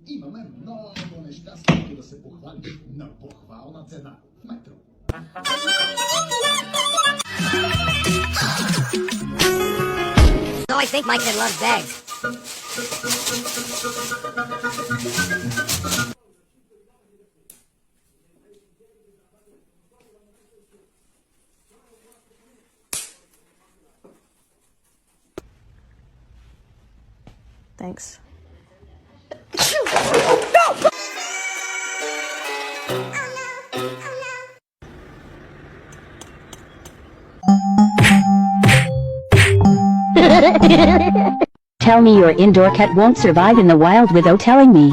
Imаме много неща, с които да се похвалиш, но похвална цена в метро. So I think my kid loves bags. Thanks. Tell me your indoor cat won't survive in the wild without telling me.